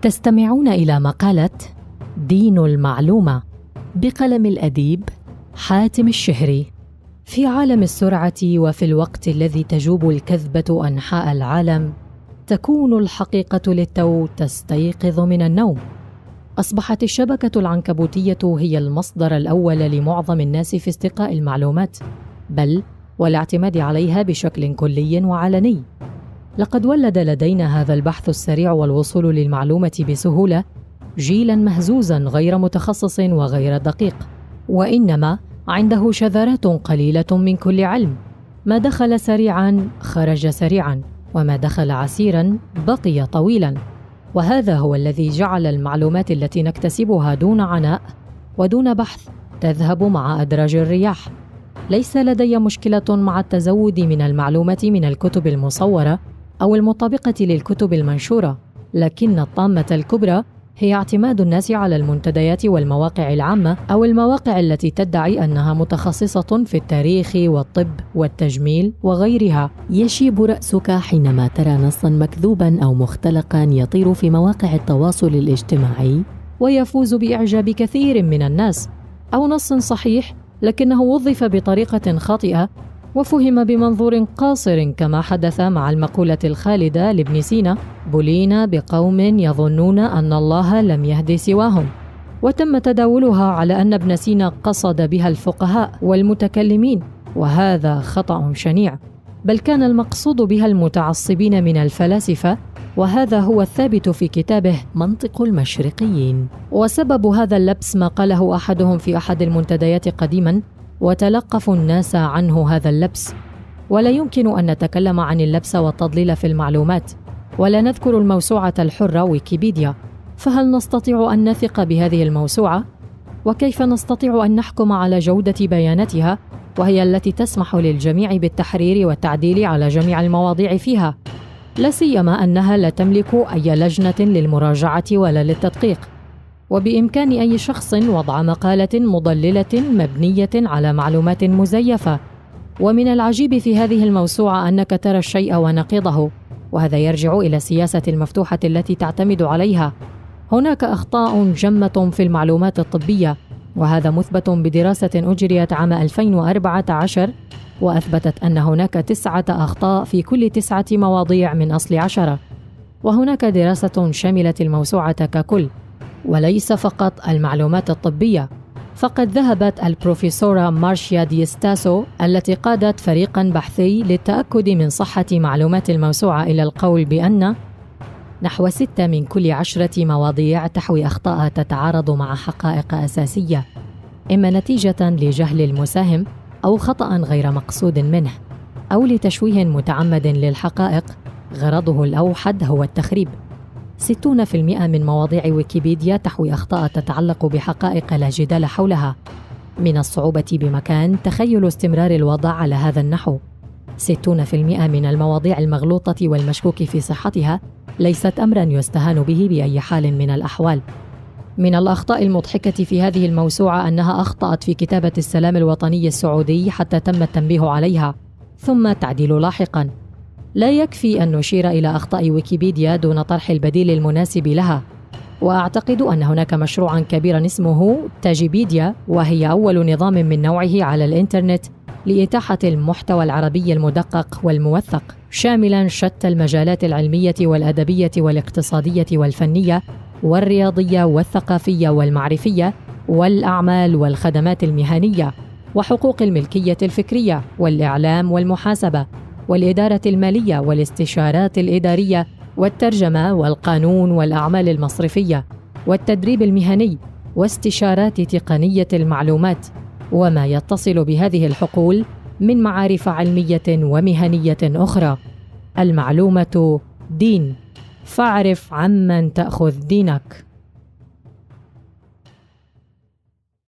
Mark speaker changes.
Speaker 1: تستمعون إلى مقالة دين المعلومة بقلم الأديب حاتم الشهري. في عالم السرعة وفي الوقت الذي تجوب الكذبة أنحاء العالم، تكون الحقيقة للتو تستيقظ من النوم. أصبحت الشبكة العنكبوتية هي المصدر الأول لمعظم الناس في استقاء المعلومات، بل والاعتماد عليها بشكل كلي وعلني. لقد ولد لدينا هذا البحث السريع والوصول للمعلومة بسهولة جيلاً مهزوزاً غير متخصص وغير دقيق، وإنما عنده شذرات قليلة من كل علم. ما دخل سريعاً خرج سريعاً، وما دخل عسيراً بقي طويلاً. وهذا هو الذي جعل المعلومات التي نكتسبها دون عناء ودون بحث تذهب مع أدراج الرياح. ليس لدي مشكلة مع التزود من المعلومة من الكتب المصورة أو المطابقة للكتب المنشورة، لكن الطامة الكبرى هي اعتماد الناس على المنتديات والمواقع العامة أو المواقع التي تدعي أنها متخصصة في التاريخ والطب والتجميل وغيرها. يشيب رأسك حينما ترى نصاً مكذوباً أو مختلقاً يطير في مواقع التواصل الاجتماعي ويفوز بإعجاب كثير من الناس، أو نص صحيح لكنه وظف بطريقة خاطئة وفهم بمنظور قاصر، كما حدث مع المقولة الخالدة لابن سينا: بلينا بقوم يظنون أن الله لم يهد سواهم، وتم تداولها على أن ابن سينا قصد بها الفقهاء والمتكلمين، وهذا خطأ شنيع، بل كان المقصود بها المتعصبين من الفلاسفة، وهذا هو الثابت في كتابه منطق المشرقيين. وسبب هذا اللبس ما قاله أحدهم في أحد المنتديات قديما، وتلقفوا الناس عنه هذا اللبس. ولا يمكن أن نتكلم عن اللبس والتضليل في المعلومات ولا نذكر الموسوعة الحرة ويكيبيديا، فهل نستطيع أن نثق بهذه الموسوعة؟ وكيف نستطيع أن نحكم على جودة بياناتها وهي التي تسمح للجميع بالتحرير والتعديل على جميع المواضيع فيها، لا سيما أنها لا تملك أي لجنة للمراجعة ولا للتدقيق، وبإمكان أي شخص وضع مقالة مضللة مبنية على معلومات مزيفة. ومن العجيب في هذه الموسوعة أنك ترى الشيء ونقيضه، وهذا يرجع إلى السياسة المفتوحة التي تعتمد عليها. هناك أخطاء جمة في المعلومات الطبية، وهذا مثبت بدراسة أجريت عام 2014 وأثبتت أن هناك 9 أخطاء في كل 9 مواضيع من أصل 10. وهناك دراسة شملت الموسوعة ككل وليس فقط المعلومات الطبية، فقد ذهبت البروفيسورة مارشيا ديستاسو التي قادت فريقاً بحثي للتأكد من صحة معلومات الموسوعة إلى القول بأن نحو 6 من كل 10 مواضيع تحوي أخطاء تتعارض مع حقائق أساسية، إما نتيجة لجهل المساهم أو خطأ غير مقصود منه أو لتشويه متعمد للحقائق غرضه الأوحد هو التخريب. 60% من مواضيع ويكيبيديا تحوي أخطاء تتعلق بحقائق لا جدال حولها. من الصعوبة بمكان تخيل استمرار الوضع على هذا النحو. 60% من المواضيع المغلوطة والمشكوك في صحتها ليست أمرا يستهان به بأي حال من الأحوال. من الأخطاء المضحكة في هذه الموسوعة أنها أخطأت في كتابة السلام الوطني السعودي حتى تم التنبيه عليها ثم التعديل لاحقا. لا يكفي أن نشير إلى أخطاء ويكيبيديا دون طرح البديل المناسب لها. وأعتقد أن هناك مشروعا كبيرا اسمه تاجيبيديا، وهي أول نظام من نوعه على الإنترنت لإتاحة المحتوى العربي المدقق والموثق، شاملا شتى المجالات العلمية والأدبية والاقتصادية والفنية والرياضية والثقافية والمعرفية والأعمال والخدمات المهنية وحقوق الملكية الفكرية والإعلام والمحاسبة والإدارة المالية والاستشارات الإدارية والترجمة والقانون والأعمال المصرفية والتدريب المهني واستشارات تقنية المعلومات وما يتصل بهذه الحقول من معارف علمية ومهنية أخرى. المعلومة دين، فاعرف عمن تأخذ دينك.